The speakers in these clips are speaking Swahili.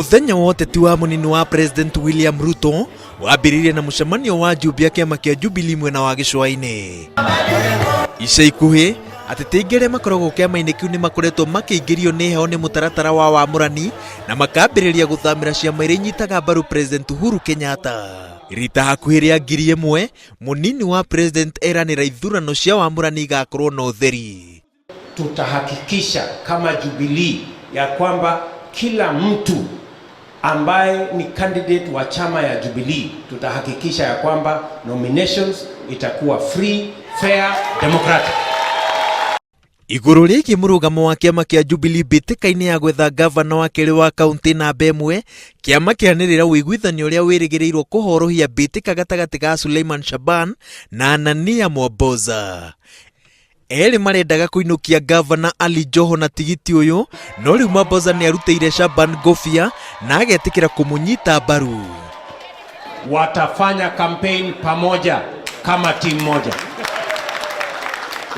Muthenya wote ti wa munini wa President William Ruto wambiririe na mucemanio wa njumbi ya kiama kia Jubilee mwena wa gicua-ini. Ica ikuhi ateti aria makoragwo kiama-ini kiu ni makoretwo makiingirio ni heo ni mutaratara wa wamurani na makambiriria guthamira ciama iria inyitaga mbaru President Uhuru Kenyatta. Rita hakuhi ria ngiri imwe munini wa President eranira ithurano cia wamurani igakorwo na utheri. Tutahakikisha kama Jubilee ya kwamba kila mtu ambaye ni candidate wa chama ya Jubilee, tutahakikisha ya kwamba nominations itakuwa free, fair, democratic. Iguru rĩgiĩ mũrũgamo wa kiama kia Jubilee mbĩtĩka-inĩ ya gwetha gavana wa kerĩ wa kaunti namba ĩmwe, kiama kĩanĩrĩra ũiguithanio ũrĩa wĩrĩgĩrĩirwo kũhorohia mbĩtĩka gatagatĩ ga Suleiman Shaban na Anania Mwamboza. Eri marendaga kuinukia gavana Ali Joho na tigiti uyu, no riu Mwamboza ni arutĩire Shaban ngũbia na agetikira kumunyita mbaru. Watafanya campaign pamoja kama timu moja.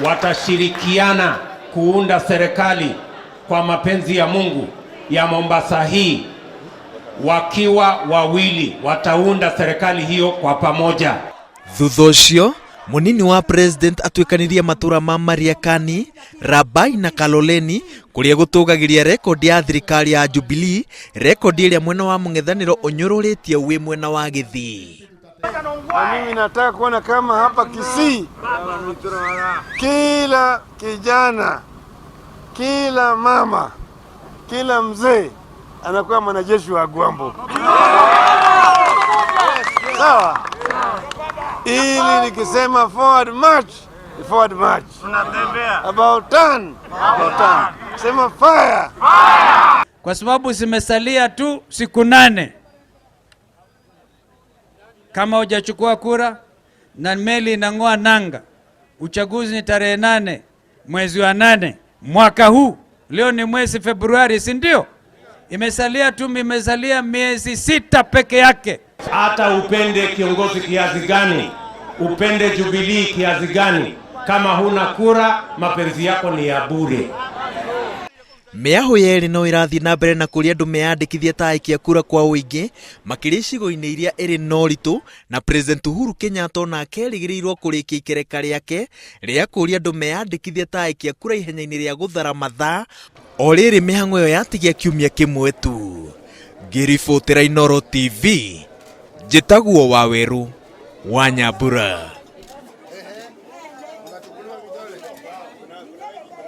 Watashirikiana kuunda serikali kwa mapenzi ya Mungu ya Mombasa hii. Wakiwa wawili wataunda serikali hiyo kwa pamoja. Thutha ũcio munini wa President atwikanirie matura ma Mariakani, Rabai na Kaloleni kuria gutugagiria rekodi ya thirikari ya Jubilee, rekodi ile mwena wa mung'ethaniro unyurulitie wi mwena wa Githii. Mimi nataka kuona kama hapa Kisii kila kijana, kila mama, kila mzee anakuwa mwanajeshi wa Gwambo. Sawa? Ili nikisema forward march, forward march. About turn, about turn. Sema fire. Kwa sababu zimesalia tu siku 8. Kama hujachukua kura na meli inang'oa nanga, uchaguzi ni tarehe 8 mwezi wa 8 mwaka huu. Leo ni mwezi Februari, si ndio? Imesalia miezi 6 peke yake. Hata upende kiongozi kiasi gani, upende Jubilee kiasi gani, kama huna kura, mapenzi yako ni ya bure. Miaho yeri no irathi na mbere na kuria andu meyandikithie ta aikia kura kwa uingi makiri icigo-ini iria iri noritu, na President Uhuru Kenyatta onake erĩgĩrĩirwo kurikia ikereka riake ria kuria andu meyandikithie ta aikia kura ihenya-ini ria guthara mathaa, o riri mihang'o iyo yatigia kiumia kimwe tu. Ngiribotera Inooro TV, njĩtagwo Waweru wa Nyambura.